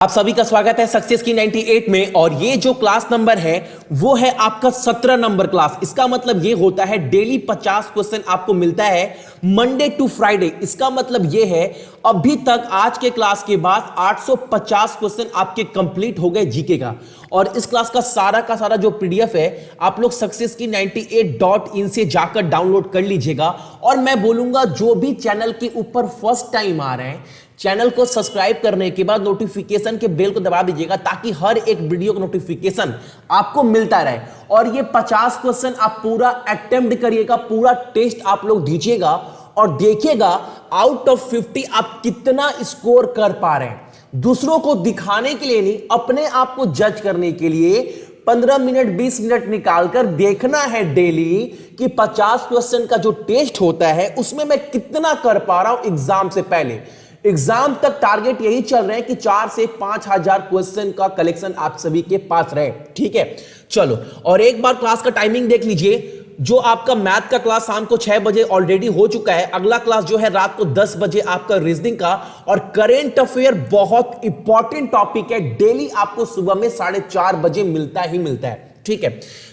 आप सभी का स्वागत है सक्सेस की 98 में। और ये जो क्लास नंबर है वो है आपका 17 नंबर क्लास। इसका मतलब ये होता है डेली 50 क्वेश्चन आपको मिलता है मंडे टू फ्राइडे। इसका मतलब ये है अभी तक आज के क्लास के बाद 850 क्वेश्चन आपके कंप्लीट हो गए जीके का। और इस क्लास का सारा जो पीडीएफ है आप लोग सक्सेस की 98.in से जाकर डाउनलोड कर लीजिएगा। और मैं बोलूंगा जो भी चैनल के ऊपर फर्स्ट टाइम आ रहे हैं चैनल को सब्सक्राइब करने के बाद नोटिफिकेशन के बेल को दबा दीजिएगा ताकि हर एक वीडियो का नोटिफिकेशन आपको मिलता रहे। और ये 50 क्वेश्चन आप पूरा अटेम्प्ट करिएगा, पूरा टेस्ट आप लोग दीजिएगा और देखिएगा आउट ऑफ 50 आप कितना स्कोर कर पा रहे हैं। दूसरों को दिखाने के लिए नहीं, अपने आप को जज करने के लिए 15 मिनट 20 मिनट निकालकर देखना है डेली कि 50 क्वेश्चन का जो टेस्ट होता है उसमें मैं कितना कर पा रहा हूं। एग्जाम से पहले एग्जाम तक टारगेट यही चल रहे हैं कि 4 से 5,000 क्वेश्चन का कलेक्शन आप सभी के पास रहे। ठीक है, चलो और एक बार क्लास का टाइमिंग देख लीजिए। जो आपका मैथ का क्लास शाम को 6 बजे ऑलरेडी हो चुका है। अगला क्लास जो है रात को 10 बजे आपका रीजनिंग का। और करेंट अफेयर बहुत इंपॉर्टेंट टॉपिक है, डेली आपको सुबह में 4:30 बजे मिलता ही मिलता है। ठीक है,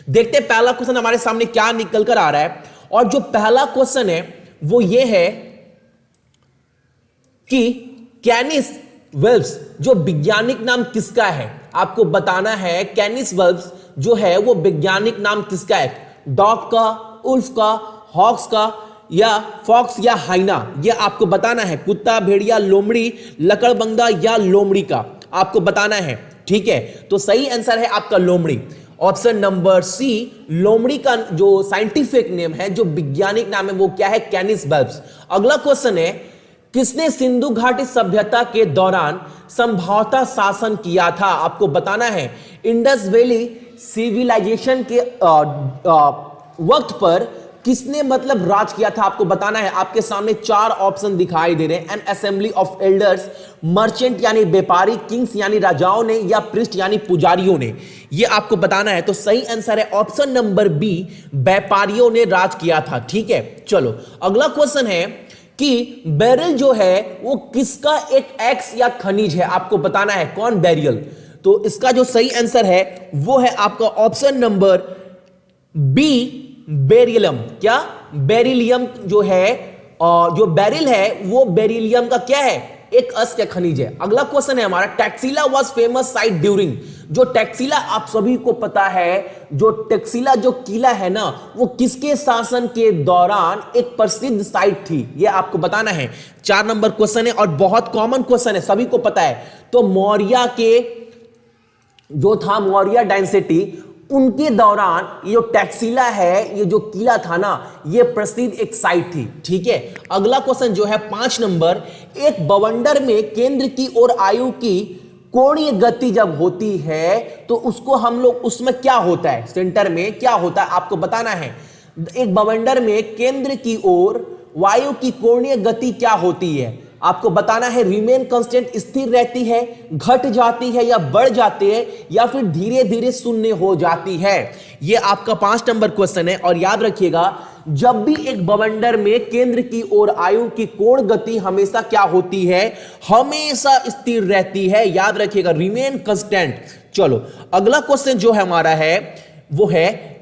देखते हैं पहला क्वेश्चन हमारे सामने क्या निकल कर आ रहा है। और जो पहला क्वेश्चन है वो ये है कि कैनिस वेल्स जो वैज्ञानिक नाम किसका है, आपको बताना है। कैनिस वेल्स जो है वो वैज्ञानिक नाम किसका है? डॉग का, उल्फ का, हॉक्स का या फॉक्स या हाइना, ये आपको बताना है। कुत्ता, भेड़िया, लोमड़ी, लकड़बंगा या लोमड़ी का आपको बताना है। ठीक है, तो सही आंसर है आपका लोमड़ी। ऑप्शन नंबर सी, लोमड़ी का जो साइंटिफिक नेम है, जो वैज्ञानिक नाम है वो क्या है? कैनिस वेल्स। अगला क्वेश्चन है किसने सिंधु घाटी सभ्यता के दौरान संभवतः शासन किया था? आपको बताना है। इंडस वैली सिविलाइजेशन के वक्त पर किसने मतलब राज किया था? आपको बताना है। आपके सामने 4 ऑप्शन दिखाई दे रहे हैं। N assembly of elders, merchant यानी व्यापारी, किंग्स यानी राजाओं ने, या प्रिस्ट यानी पुजारियों ने। ये आपको बताना है। तो सही आंसर है ऑप्शन नंबर बी, व्यापारियों ने राज किया था। ठीक है, चलो अगला क्वेश्चन है कि बेरिल जो है वो किसका एक एक्स या खनिज है? आपको बताना है। कौन? बेरियल। तो इसका जो सही आंसर है वो है आपका ऑप्शन नंबर बी, बेरिलियम। क्या? बेरिलियम जो है, जो बेरिल है वो बेरिलियम का क्या है? एक अयस्क खनिज है। अगला क्वेश्चन है हमारा, Taxila was famous site during. जो टैक्सिला आप सभी को पता है, जो टैक्सिला जो किला है ना, वो किसके शासन के दौरान एक प्रसिद्ध साइट थी? ये आपको बताना है। 4 नंबर क्वेश्चन है और बहुत कॉमन क्वेश्चन है, सभी को पता है। तो मौर्य के जो था, मौर्य डायनेस्टी, उनके दौरान ये जो टैक्सिला है, ये जो किला था ना, ये प्रसिद्ध एक साइट थी। ठीक है, अगला क्वेश्चन जो है 5 नंबर, एक बवंडर में केंद्र की ओर आयु की कोणीय गति जब होती है तो उसको हम लोग, उसमें क्या होता है? सेंटर में क्या होता है आपको बताना है। एक बवंडर में केंद्र की ओर वायु की कोणीय गति क्या होती है? आपको बताना है। रिमेन कांस्टेंट, स्थिर रहती है, घट जाती है या बढ़ जाती है, या फिर धीरे धीरे शून्य हो जाती है। ये आपका 5 नंबर क्वेश्चन है। और याद रखिएगा, जब भी एक बवंडर में केंद्र की ओर आयु की कोण गति हमेशा क्या होती है? हमेशा स्थिर रहती है। याद रखिएगा, रिमेन कांस्टेंट। चलो अगला क्वेश्चन जो है हमारा है वो है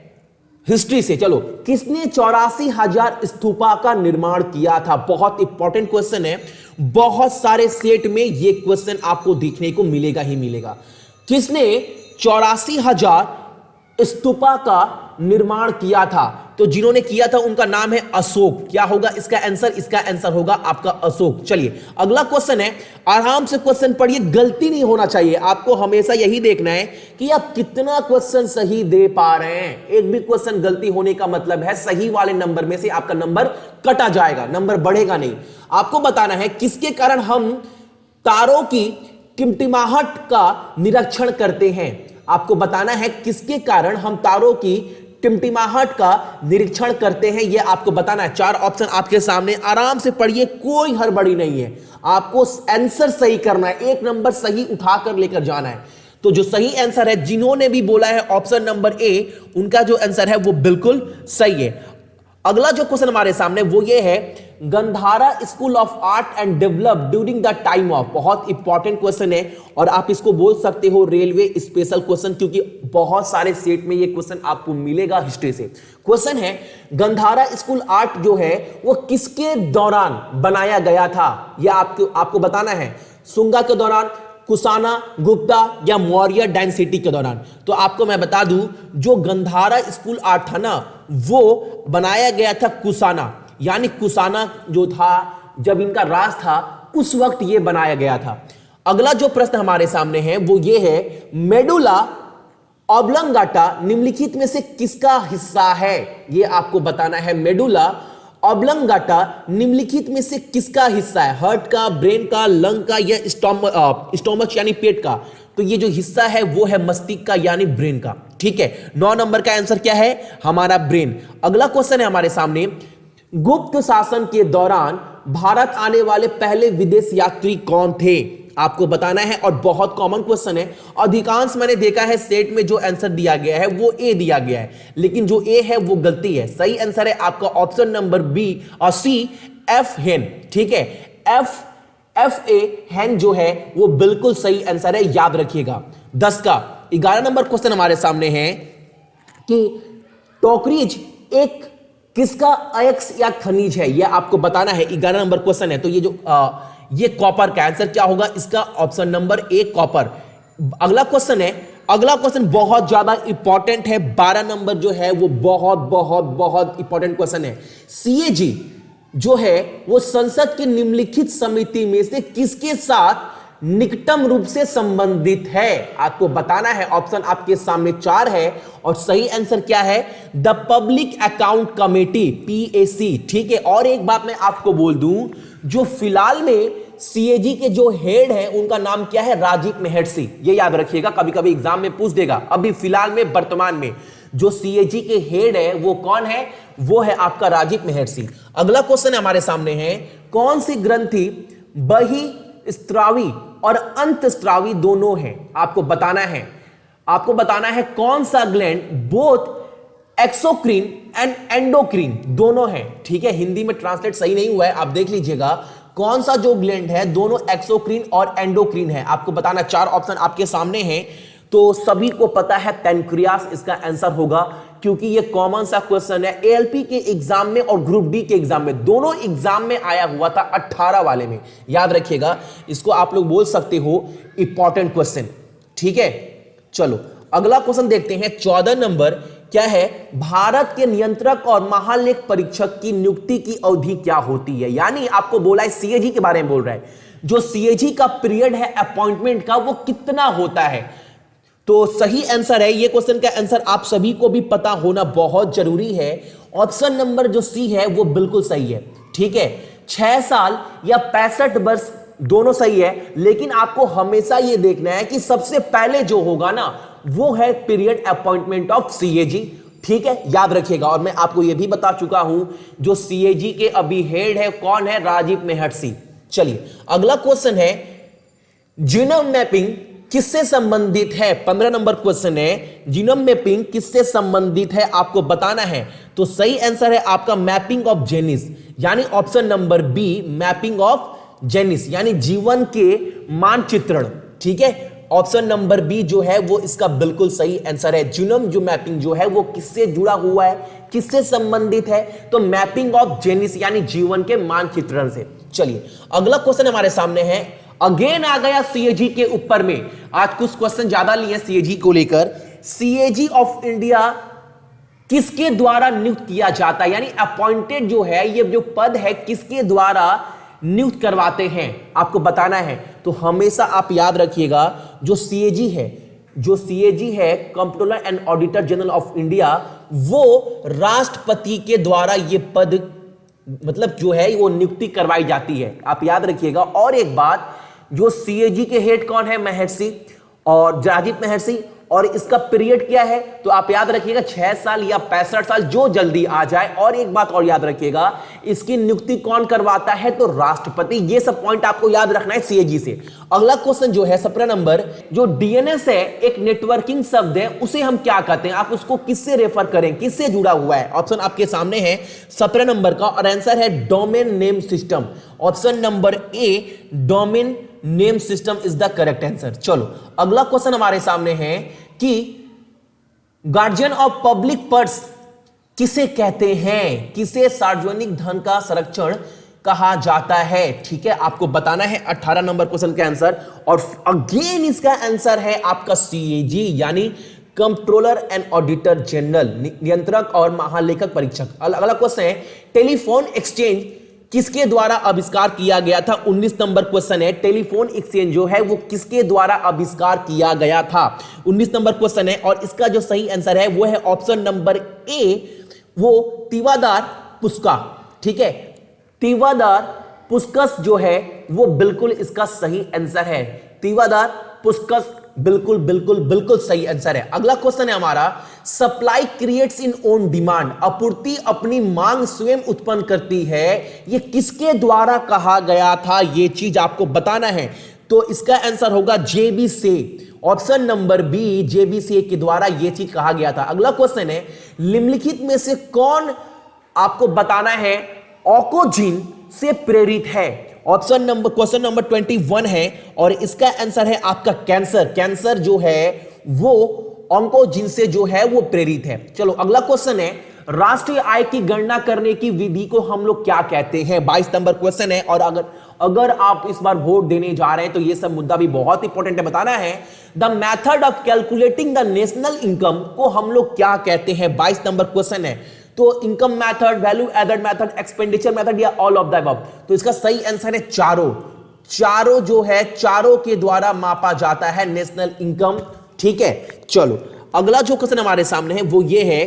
हिस्ट्री से। चलो, किसने 84,000 स्तूपा का निर्माण किया था? बहुत इंपॉर्टेंट क्वेश्चन है, बहुत सारे सेट में ये क्वेश्चन आपको देखने को मिलेगा ही मिलेगा। किसने 84,000 स्तूपा का निर्माण किया था? तो जिन्होंने किया था उनका नाम है अशोक। क्या होगा इसका आंसर? इसका आंसर होगा आपका अशोक। चलिए अगला क्वेश्चन है, आराम से क्वेश्चन पढ़िए, गलती नहीं होना चाहिए। आपको हमेशा यही देखना है कि आप कितना क्वेश्चन सही दे पा रहे हैं। एक भी क्वेश्चन गलती होने का मतलब है सही वाले नंबर में से आपका नंबर कटा जाएगा, नंबर बढ़ेगा नहीं। आपको बताना है किसके कारण हम तारों की टिमटिमाहट का निरीक्षण करते हैं? आपको बताना है किसके कारण हम तारों की टिमटिमाहट का निरीक्षण करते हैं, यह आपको बताना है। 4 ऑप्शन आपके सामने, आराम से पढ़िए, कोई हड़बड़ी नहीं है। आपको आंसर सही करना है, एक नंबर सही उठाकर लेकर जाना है। तो जो सही आंसर है, जिन्होंने भी बोला है ऑप्शन नंबर ए, उनका जो आंसर है वो बिल्कुल सही है। अगला जो क्वेश्चन हमारे सामने वो ये है, Gandhara school of art and develop during the time of? बहुत इंपॉर्टेंट क्वेश्चन है और आप इसको बोल सकते हो रेलवे स्पेशल क्वेश्चन, क्योंकि बहुत सारे सेट में ये क्वेश्चन आपको मिलेगा हिस्ट्री से। क्वेश्चन है गंधारा स्कूल आर्ट जो है वो किसके दौरान बनाया गया था? यह आपको बताना है। सुंगा के दौरान, कुशाना, गुप्ता या मौर्य डायनेस्टी के दौरान? तो आपको मैं बता दूं, जो गंधारा स्कूल आर्ट था ना वो बनाया गया था कुशाना, यानी कुशाना जो था जब इनका राज था उस वक्त ये बनाया गया था। अगला जो प्रश्न हमारे सामने है वो ये है, मेडुला ऑब्लंगाटा निम्नलिखित में से किसका हिस्सा है? ये आपको बताना है। मेडुला ऑब्लंगाटा निम्नलिखित में से किसका हिस्सा है? हार्ट का, ब्रेन का, लंग का या स्टोमच यानी पेट का? तो ये जो हिस्सा है वो है मस्तिष्क का यानी ब्रेन का। ठीक है, 9 नंबर का आंसर क्या है? हमारा ब्रेन। अगला क्वेश्चन है हमारे सामने, गुप्त शासन के दौरान भारत आने वाले पहले विदेश यात्री कौन थे? आपको बताना है और बहुत कॉमन क्वेश्चन है। अधिकांश मैंने देखा है सेट में जो आंसर दिया गया है वो ए दिया गया है, लेकिन जो ए है वो गलती है। सही आंसर है आपका ऑप्शन नंबर बी और सी, एफ हेन। ठीक है, एफ ए हेन जो है वो बिल्कुल सही आंसर है, याद रखिएगा। 10 का 11 नंबर क्वेश्चन हमारे सामने है कि टोकरीज एक किसका अयस्क या खनिज है? यह आपको बताना है। 11 नंबर क्वेश्चन है। तो ये कॉपर का आंसर क्या होगा? इसका ऑप्शन नंबर ए कॉपर। अगला क्वेश्चन है, अगला क्वेश्चन बहुत ज्यादा इंपॉर्टेंट है। 12 नंबर जो है वो बहुत बहुत बहुत इंपॉर्टेंट क्वेश्चन है। सीएजी जो है वो संसद की निम्नलिखित समिति में से किसके साथ निकटम रूप से संबंधित है? आपको बताना है। ऑप्शन आपके सामने 4 है और सही आंसर क्या है? The public account committee, PAC. ठीक है, और एक बात मैं आपको बोल दूं, जो फिलहाल में सीएजी के जो हेड है उनका नाम क्या है? राजीव मेहर्षि। ये याद रखिएगा, कभी कभी एग्जाम में पूछ देगा। अभी फिलहाल में वर्तमान में जो सीएजी के हेड है वो कौन है? वो है आपका राजीव मेहर्षि। अगला क्वेश्चन हमारे सामने है, कौन सी ग्रंथि बहिस्रावी और अंतस्रावी दोनों है? आपको बताना है। आपको बताना है कौन सा ग्लैंड बोथ एक्सोक्रीन एंड एंडोक्रीन दोनों है। ठीक है, हिंदी में ट्रांसलेट सही नहीं हुआ है, आप देख लीजिएगा। कौन सा जो ग्लैंड है दोनों एक्सोक्रीन और एंडोक्रीन है? आपको बताना। 4 ऑप्शन आपके सामने हैं। तो सभी को पता है पैनक्रियास इसका आंसर होगा, क्योंकि ये कॉमन सा क्वेश्चन है। एएलपी के एग्जाम में और ग्रुप डी के एग्जाम में, दोनों एग्जाम में आया हुआ था 18 वाले में। याद रखिएगा, इसको आप लोग बोल सकते हो इंपॉर्टेंट क्वेश्चन। ठीक है, चलो अगला क्वेश्चन देखते हैं। 14 नंबर क्या है? भारत के नियंत्रक और महालेख परीक्षक की नियुक्ति की अवधि क्या होती है? यानी आपको बोला है, सीएजी के बारे में बोल रहा है, जो सीएजी का पीरियड है अपॉइंटमेंट का वो कितना होता है? तो सही आंसर है, ये क्वेश्चन का आंसर आप सभी को भी पता होना बहुत जरूरी है। ऑप्शन नंबर जो सी है वो बिल्कुल सही है। ठीक है, 6 साल या 65 वर्ष दोनों सही है, लेकिन आपको हमेशा ये देखना है कि सबसे पहले जो होगा ना वो है पीरियड अपॉइंटमेंट ऑफ सीएजी। ठीक है, याद रखिएगा। और मैं आपको यह भी बता चुका हूं, जो सीएजी के अभी हेड है कौन है? राजीव मेहर्षि। चलिए अगला क्वेश्चन है, जीनोम मैपिंग किससे संबंधित है? 15 नंबर क्वेश्चन है, जीनोम मैपिंग किससे संबंधित है? आपको बताना है। तो सही आंसर है आपका मैपिंग ऑफ जेनिस, यानी option number B, mapping of genes, यानी जीवन के मानचित्रण। ठीक है, ऑप्शन नंबर बी जो है वो इसका बिल्कुल सही आंसर है। जीनोम जो मैपिंग जो है वो किससे जुड़ा हुआ है, किससे संबंधित है? तो मैपिंग ऑफ जेनिस यानी जीवन के मानचित्रण से। चलिए अगला क्वेश्चन हमारे सामने है, अगेन आ गया सीएजी के ऊपर में। आज कुछ क्वेश्चन ज्यादा लिए सीएजी को लेकर। सीएजी ऑफ इंडिया किसके द्वारा नियुक्त किया जाता है? यानी अपॉइंटेड जो है, ये जो पद है किसके द्वारा नियुक्त करवाते हैं? आपको बताना है। तो हमेशा आप याद रखिएगा, जो सीएजी है comptroller and auditor general of India, वो राष्ट्रपति के द्वारा ये पद मतलब जो है वो नियुक्ति करवाई जाती है, आप याद रखिएगा। और एक बात, जो सीएजी के हेड कौन है? महर्षि और राजीव महर्षि। और इसका पीरियड क्या है? तो आप याद रखिएगा 6 साल या 65 साल, जो जल्दी आ जाए। और एक बात और याद रखिएगा, इसकी नियुक्ति कौन करवाता है? तो राष्ट्रपति। ये सब पॉइंट आपको याद रखना है सीएजी से। अगला क्वेश्चन जो है 17 नंबर, जो डीएनएस है एक नेटवर्किंग शब्द है, उसे हम क्या कहते हैं? आप उसको किससे रेफर करें, किससे जुड़ा हुआ है? ऑप्शन आपके सामने है 17 नंबर का, और आंसर है domain name system. Option number A, domain name system is the correct answer. चलो अगला क्वेश्चन हमारे सामने है कि गार्जियन ऑफ पब्लिक पर्स किसे कहते हैं? किसे सार्वजनिक धन का संरक्षण कहा जाता है? ठीक है, आपको बताना है 18 नंबर क्वेश्चन का आंसर, और अगेन इसका आंसर है आपका सीएजी यानी कंट्रोलर एंड ऑडिटर जनरल, नियंत्रक और महालेखक परीक्षक। अगला क्वेश्चन है टेलीफोन एक्सचेंज किसके द्वारा आविष्कार किया गया था? 19 नंबर क्वेश्चन है, टेलीफोन एक्सचेंज जो है वो किसके द्वारा आविष्कार किया गया था? 19 नंबर क्वेश्चन है, और इसका जो सही आंसर है वो है ऑप्शन नंबर ए, वो तिवादार पुस्का। ठीक है, तिवादार पुस्कस जो है वो बिल्कुल इसका सही आंसर है। तिवादार पुस्कस बिल्कुल बिल्कुल बिल्कुल सही आंसर है। अगला क्वेश्चन है हमारा, सप्लाई क्रिएट्स इन ओन डिमांड, आपूर्ति अपनी मांग स्वयं उत्पन्न करती है, ये किसके द्वारा कहा गया था? ये चीज आपको बताना है। तो इसका आंसर होगा जेबी से। ऑप्शन नंबर बी, जेबी से के द्वारा यह चीज कहा गया था। अगला क्वेश्चन है, निम्नलिखित में से कौन, आपको बताना है, ऑकोजिन से प्रेरित है? ऑप्शन नंबर, क्वेश्चन नंबर 21 है, और इसका आंसर है आपका कैंसर। कैंसर जो है वो ऑन्कोजिन से जो है वो प्रेरित है। चलो अगला क्वेश्चन है, राष्ट्रीय आय की गणना करने की विधि को हम लोग क्या कहते हैं? 22 नंबर क्वेश्चन है, और अगर आप इस बार वोट देने जा रहे हैं तो ये सब मुद्दा भी बहुत इंपॉर्टेंट है, बताना है। The method of calculating the national income को हम लोग क्या कहते हैं? 22 नंबर क्वेश्चन है। तो income method, value added method, expenditure method, या ऑल ऑफ द अबव? तो इसका सही आंसर है चारों। चारों जो है, चारों के द्वारा मापा जाता है नेशनल इनकम। ठीक है, चलो अगला जो क्वेश्चन हमारे सामने है वो ये है,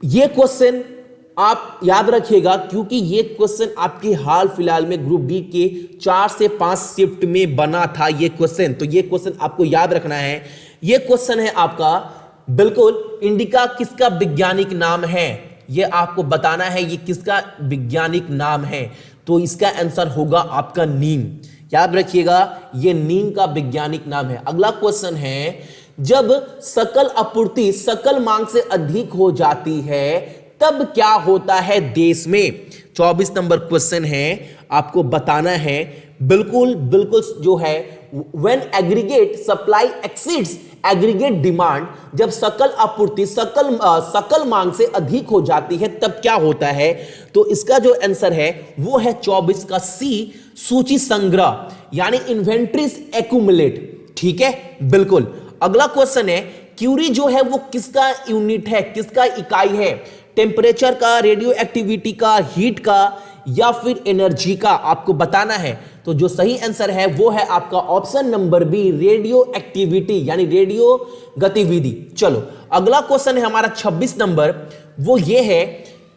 ये क्वेश्चन आप याद रखिएगा क्योंकि ये क्वेश्चन आपके हाल फिलहाल में ग्रुप बी के 4 से 5 शिफ्ट में बना था ये क्वेश्चन। तो ये क्वेश्चन आपको याद रखना है। ये क्वेश्चन है आपका, बिल्कुल, इंडिका किसका वैज्ञानिक नाम है? ये आपको बताना है ये किसका वैज्ञानिक नाम है। तो इसका आंसर होगा आपका नीम। याद रखिएगा, ये नीम का वैज्ञानिक नाम है। अगला क्वेश्चन है, जब सकल आपूर्ति सकल मांग से अधिक हो जाती है तब क्या होता है देश में? 24 नंबर क्वेश्चन है, आपको बताना है। बिल्कुल बिल्कुल जो है, when aggregate supply exceeds aggregate demand, जब सकल आपूर्ति सकल मांग से अधिक हो जाती है तब क्या होता है? तो इसका जो आंसर है वो है 24 का सी, सूची संग्रह यानी इन्वेंट्रीज एक्यूमुलेट। ठीक है, बिल्कुल। अगला क्वेश्चन है, क्यूरी जो है वो किसका यूनिट है, किसका इकाई है? टेम्परेचर का, रेडियो एक्टिविटी का, हीट का, या फिर एनर्जी का? आपको बताना है। तो जो सही आंसर है वो है आपका option number B, radioactivity यानी रेडियो गतिविधि। चलो अगला क्वेश्चन है हमारा 26 नंबर, वो ये है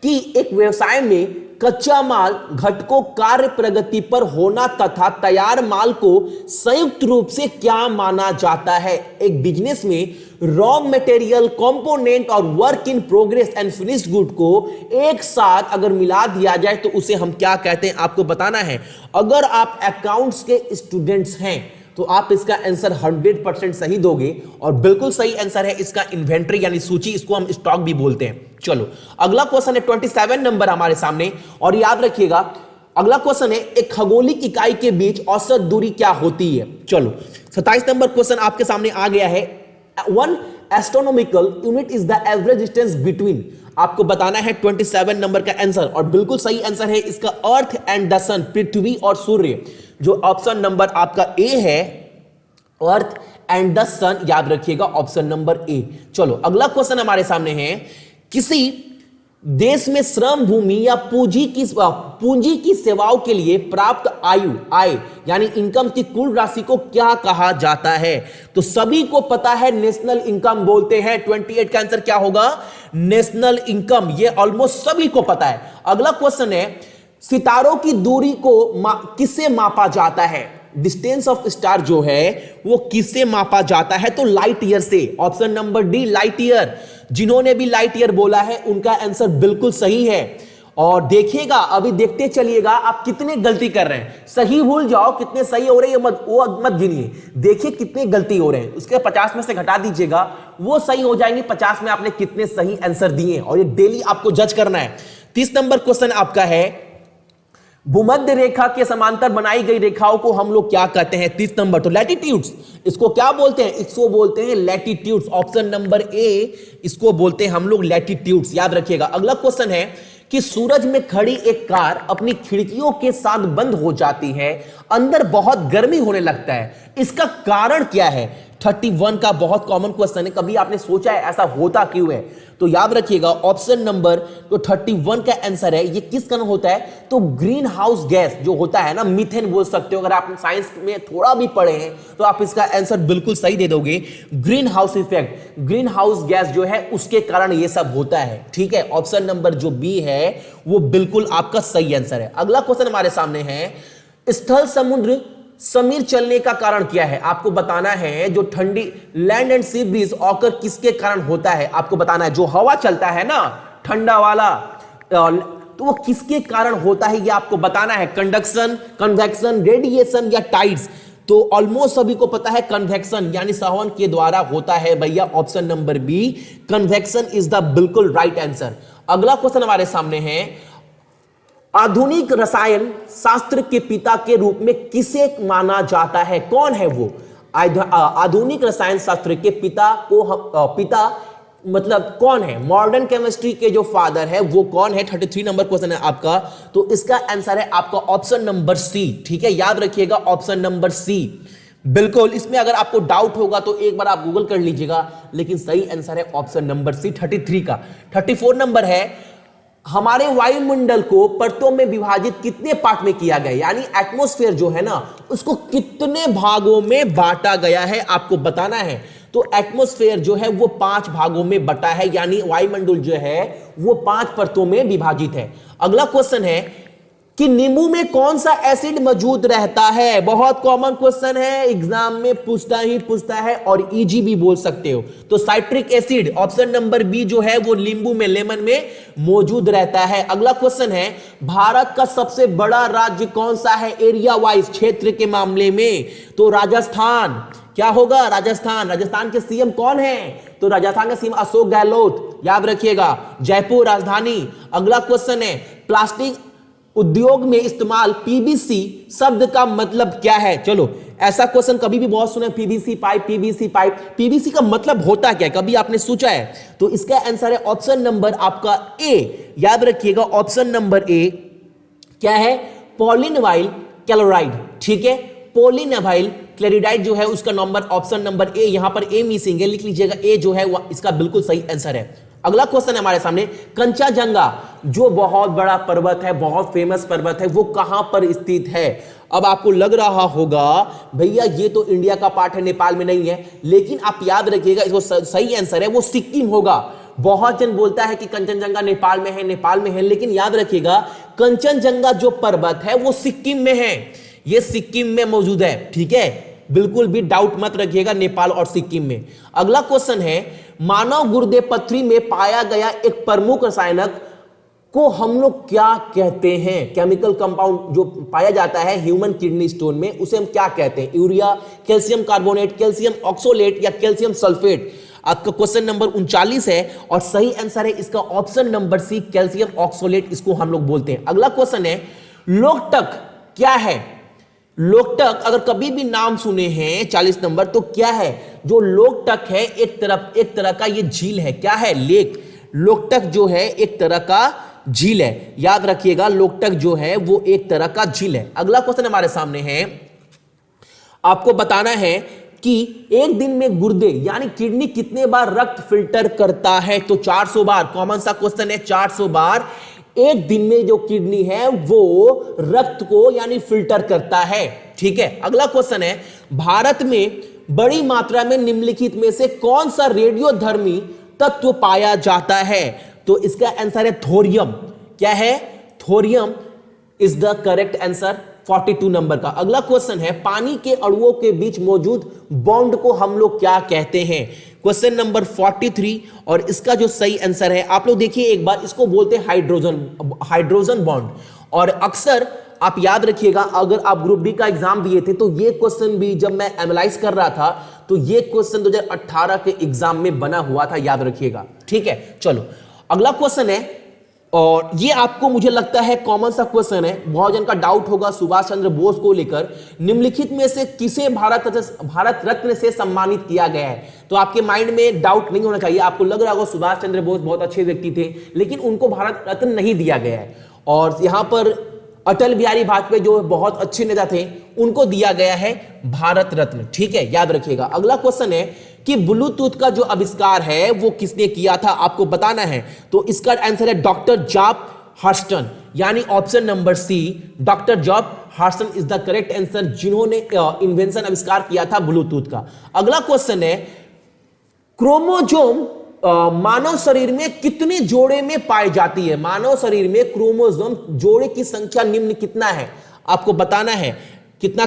कि एक व्यवसाय में कच्चा माल घटकों कार्य प्रगति पर होना तथा तैयार माल को संयुक्त रूप से क्या माना जाता है? एक बिजनेस में रॉ मटेरियल, कंपोनेंट और work in progress and finished good को एक साथ अगर मिला दिया जाए तो उसे हम क्या कहते हैं? आपको बताना है। अगर आप अकाउंट्स के स्टूडेंट्स हैं तो आप इसका आंसर 100% सही दोगे, और बिल्कुल सही आंसर है इसका इन्वेंट्री यानी सूची, इसको हम स्टॉक भी बोलते हैं। चलो अगला क्वेश्चन है 27 नंबर हमारे सामने, और याद रखिएगा अगला क्वेश्चन है, एक खगोलिक इकाई के बीच औसत दूरी क्या होती है? चलो 27 नंबर क्वेश्चन आपके सामने आ गया है। One astronomical unit is the average distance between, आपको बताना है 27 नंबर का आंसर, और बिल्कुल सही आंसर है इसका अर्थ एंड द सन, पृथ्वी और सूर्य। जो ऑप्शन नंबर आपका ए है, अर्थ एंड द सन, याद रखिएगा ऑप्शन नंबर ए। चलो अगला क्वेश्चन हमारे सामने है, किसी देश में श्रम भूमि या पूंजी की सेवाओं के लिए प्राप्त आय यानी इनकम की कुल राशि को क्या कहा जाता है? तो सभी को पता है नेशनल इनकम बोलते हैं। 28 का आंसर क्या होगा? National income. ये ऑलमोस्ट सभी को पता है। अगला क्वेश्चन है, सितारों की दूरी को किससे मापा जाता है? डिस्टेंस ऑफ स्टार जो है वो किससे मापा जाता है? तो लाइट ईयर से। Option number D, light year. जिन्होंने भी लाइट ईयर बोला है उनका आंसर बिल्कुल सही है। और देखिएगा, अभी देखते चलिएगा आप कितने गलती कर रहे हैं। सही भूल जाओ, कितने सही हो रहे हैं वो मत गिनिए, देखिए कितने गलती हो रहे हैं, उसके 50 में से घटा दीजिएगा, वो सही हो जाएंगे। 50 में आपने कितने सही आंसर दिए, और ये डेली आपको जज करना है। 30 नंबर क्वेश्चन आपका है, भूमध्य रेखा के समांतर बनाई गई रेखाओं को हम लोग क्या कहते हैं? 30 नंबर, तो लैटिट्यूड्स, इसको क्या बोलते हैं? इसको बोलते हैं लैटिट्यूड्स। ऑप्शन नंबर ए, इसको बोलते हैं हम लोग लैटिट्यूड्स, याद रखिएगा। अगला क्वेश्चन है कि सूरज में खड़ी एक कार अपनी खिड़कियों के साथ बंद हो जाती है, अंदर बहुत गर्मी होने लगता है, इसका कारण क्या है? 31 का बहुत कॉमन क्वेश्चन है, कभी आपने सोचा है ऐसा होता क्यों है? तो याद रखिएगा ऑप्शन नंबर जो 31 का आंसर है, ये किस कारण होता है? तो ग्रीन हाउस गैस जो होता है ना, मीथेन बोल सकते हो, अगर आप साइंस में थोड़ा भी पढ़े हैं तो आप इसका आंसर बिल्कुल सही दे दोगे। Green house effect, green house gas जो है उसके कारण ये सब होता है, ठीक है। ऑप्शन नंबर जो बी है वो बिल्कुल आपका सही आंसर है। अगला क्वेश्चन हमारे सामने है, स्थल समुद्र समीर चलने का कारण क्या है? आपको बताना है। जो ठंडी land and sea breeze occur किसके कारण होता है? आपको बताना है। जो हवा चलता है ना ठंडा वाला, तो वो किसके कारण होता है ये आपको बताना है। कंडक्शन, कन्वेक्शन, रेडिएशन या टाइड्स? तो ऑलमोस्ट सभी को पता है कन्वेक्शन यानी संवहन के द्वारा होता है भैया। Option number B, convection is the बिल्कुल राइट आंसर। अगला क्वेश्चन हमारे सामने है, आधुनिक रसायन शास्त्र के पिता के रूप में किसे माना जाता है? कौन है वो? आधुनिक रसायन शास्त्र के पिता को पिता मतलब कौन है? मॉडर्न केमिस्ट्री के जो फादर है वो कौन है? 33 नंबर क्वेश्चन है आपका, तो इसका आंसर है आपका ऑप्शन नंबर सी, ठीक है। याद रखिएगा ऑप्शन नंबर सी बिल्कुल। इसमें अगर आपको डाउट होगा तो एक बार आप गूगल कर लीजिएगा, लेकिन सही आंसर है ऑप्शन नंबर सी 33 का। 34 नंबर है, हमारे वायुमंडल को परतों में विभाजित कितने पार्ट में किया गया, यानी एटमॉस्फेयर जो है ना उसको कितने भागों में बांटा गया है आपको बताना है। तो एटमॉस्फेयर जो है वो 5 भागों में बटा है, यानी वायुमंडल जो है वो 5 परतों में विभाजित है। अगला क्वेश्चन है कि नींबू में कौन सा एसिड मौजूद रहता है? बहुत कॉमन क्वेश्चन है, एग्जाम में पूछता है और इजी भी बोल सकते हो। तो citric acid, option number B जो है वो नींबू में, लेमन में मौजूद रहता है। अगला क्वेश्चन है, भारत का सबसे बड़ा राज्य कौन सा है एरिया वाइज, क्षेत्र के मामले में? तो राजस्थान। क्या होगा? राजस्थान। राजस्थान के सीएम कौन है? तो राजस्थान का सीएम अशोक गहलोत, याद रखिएगा। जयपुर राजधानी। अगला क्वेश्चन है, प्लास्टिक उद्योग में इस्तेमाल पीवीसी शब्द का मतलब क्या है? चलो, ऐसा क्वेश्चन कभी भी बहुत सुना, PVC pipe, PVC pipe, PVC का मतलब होता क्या है, कभी आपने सोचा है? तो इसका आंसर है ऑप्शन नंबर आपका ए, याद रखिएगा ऑप्शन नंबर ए क्या है? पॉलीविनाइल क्लोराइड, ठीक है। पॉलीविनाइल क्लोराइड जो है उसका नंबर ऑप्शन नंबर ए, यहां पर ए मिसिंग है, लिख लीजिएगा ए जो है वो इसका बिल्कुल सही आंसर है। अगला क्वेश्चन है हमारे सामने, कंचनजंगा जो बहुत बड़ा पर्वत है, बहुत फेमस पर्वत है, वो कहां पर स्थित है? अब आपको लग रहा होगा भैया ये तो इंडिया का पार्ट है, नेपाल में नहीं है, लेकिन आप याद रखिएगा इसको सही आंसर है वो सिक्किम होगा। बहुत जन बोलता है कि कंचनजंगा नेपाल में है, नेपाल में है, लेकिन याद रखिएगा कंचनजंगा जो पर्वत है वो सिक्किम में है, ये सिक्किम में मौजूद है, ठीक है। बिल्कुल भी डाउट मत रखिएगा नेपाल और सिक्किम में। अगला क्वेश्चन है, मानव गुर्दे पथरी में पाया गया एक प्रमुख रसायनक को हम लोग क्या कहते हैं? केमिकल कंपाउंड जो पाया जाता है ह्यूमन किडनी स्टोन में, उसे हम क्या कहते हैं? यूरिया, कैल्शियम कार्बोनेट, कैल्शियम ऑक्सोलेट या कैल्शियम सल्फेट? आपका क्वेश्चन नंबर 39 है और सही आंसर है इसका ऑप्शन नंबर सी, कैल्शियम ऑक्सोलेट, इसको हम लोग बोलते हैं। अगला क्वेश्चन है, लोकटक क्या है? लोकटक अगर कभी भी नाम सुने हैं 40 नंबर, तो क्या है? जो लोकटक है एक तरह का ये झील है, क्या है? लेक। लोकटक जो है एक तरह का झील है, याद रखिएगा लोकटक जो है वो एक तरह का झील है। अगला क्वेश्चन हमारे सामने है, आपको बताना है कि एक दिन में गुर्दे यानी किडनी कितने बार रक्त फिल्टर करता है? तो 400 बार। कॉमन सा क्वेश्चन है, 400 बार एक दिन में जो किडनी है वो रक्त को यानी फिल्टर करता है, ठीक है। अगला क्वेश्चन है, भारत में बड़ी मात्रा में निम्नलिखित में से कौन सा रेडियोधर्मी तत्व पाया जाता है? तो इसका आंसर है थोरियम। क्या है? Thorium is the correct answer, 42 number का। अगला क्वेश्चन है, पानी के अणुओं के बीच मौजूद बॉन्ड को हम लोग क्या कहते हैं? क्वेश्चन नंबर 43 और इसका जो सही आंसर है, आप लोग देखिए एक बार, इसको बोलते हैं हाइड्रोजन बॉन्ड। और अक्सर आप याद रखिएगा, अगर आप ग्रुप डी का एग्जाम दिए थे तो ये क्वेश्चन भी जब मैं एनालाइज कर रहा था तो ये क्वेश्चन 2018 के एग्जाम में बना हुआ था, याद रखिएगा। ठीक है, चलो अगला क्वेश्चन है, और ये आपको मुझे लगता है कॉमन सा क्वेश्चन है, बहुत जन का डाउट होगा सुभाष चंद्र बोस को लेकर। निम्नलिखित में से किसे भारत रत्न से सम्मानित किया गया है? तो आपके माइंड में डाउट नहीं होना चाहिए, आपको लग रहा होगा सुभाष चंद्र बोस बहुत अच्छे व्यक्ति थे, लेकिन उनको भारत रत्न नहीं दिया गया है। और यहां पर अटल बिहारी वाजपेयी जो बहुत अच्छे नेता थे, उनको दिया गया है भारत रत्न। ठीक है, याद रखिएगा। अगला क्वेश्चन है कि ब्लूटूथ का जो आविष्कार है वो किसने किया था, आपको बताना है। तो इसका आंसर है डॉक्टर जॉब हर्स्टन, यानी option number C, doctor Job Hurston is the correct answer, जिन्होंने इन्वेंशन आविष्कार किया था ब्लूटूथ का। अगला क्वेश्चन है क्रोमोजोम मानव शरीर में कितने जोड़े में पाई जाती है? मानव शरीर में क्रोमोसोम जोड़े की संख्या निम्न कितना है, आपको बताना है। कितना?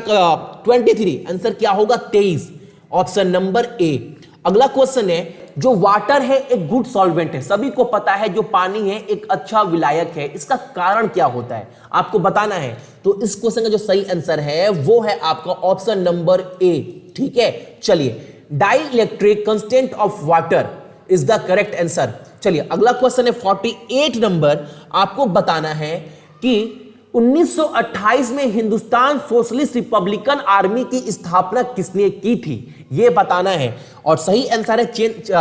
23। आंसर क्या होगा? 23, ऑप्शन नंबर ए। अगला क्वेश्चन है जो वाटर है एक गुड सॉल्वेंट है, सभी को पता है जो पानी है एक अच्छा विलायक है, इसका कारण क्या होता है, आपको बताना है। तो इस क्वेश्चन का जो सही आंसर है वो है आपका ऑप्शन नंबर ए। ठीक है, चलिए, dielectric constant of water is the correct answer. चलिए अगला क्वेश्चन है 48 नंबर, आपको बताना है कि 1928 में हिंदुस्तान सोशलिस्ट रिपब्लिकन आर्मी की स्थापना किसने की थी, यह बताना है। और सही आंसर है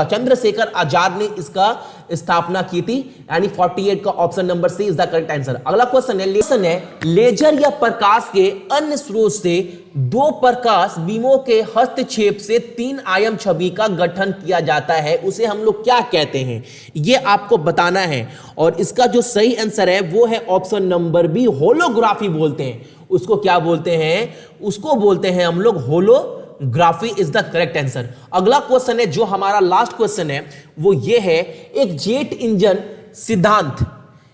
चंद्रशेखर आजाद ने इसका स्थापना की थी, यानी 48 का option number C is the correct answer. अगला क्वेश्चन है लेजर या प्रकाश के अन्य स्रोत से दो प्रकाश बीमों के हस्तक्षेप से 3 आयाम छवि का गठन किया जाता है, उसे हम लोग क्या कहते हैं, यह आपको बताना है। और इसका जो सही आंसर है वो है ऑप्शन नंबर बी, होलोग्राफी बोलते हैं उसको। क्या बोलते हैं? उसको बोलते हैं हम लोग holography is the correct answer. अगला क्वेश्चन है जो हमारा लास्ट क्वेश्चन है वो ये है, एक जेट इंजन सिद्धांत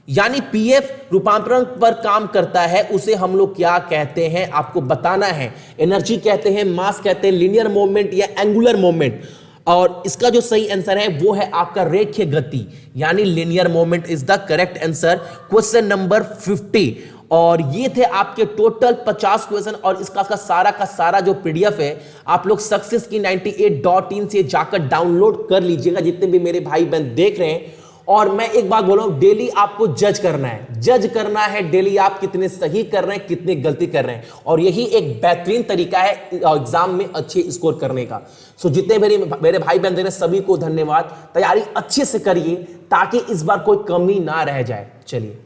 यानी पीएफ रूपांतरण पर काम करता है, उसे हम लोग क्या कहते हैं, आपको बताना है। एनर्जी कहते हैं, मास कहते हैं, लीनियर मूवमेंट या एंगुलर मूवमेंट। और इसका जो सही आंसर है वो है आपका रेखीय गति, यानी linear movement is the correct answer, question number 50। और ये थे आपके टोटल 50 क्वेश्चन, और इसका सारा का सारा जो पीडीएफ है आप लोग सक्सेस की 98.in से जाकर डाउनलोड कर लीजिएगा, जितने भी मेरे भाई बहन देख रहे हैं। और मैं एक बात बोल रहा हूं, डेली आपको जज करना है डेली आप कितने सही कर रहे हैं, कितने गलती कर रहे हैं, और यही एक बेहतरीन तरीका है एग्जाम में अच्छे स्कोर करने का। सो जितने मेरे भाई बहन दे रहे हैं सभी को धन्यवाद। तैयारी अच्छे से करिए ताकि इस बार कोई कमी ना रह जाए। चलिए।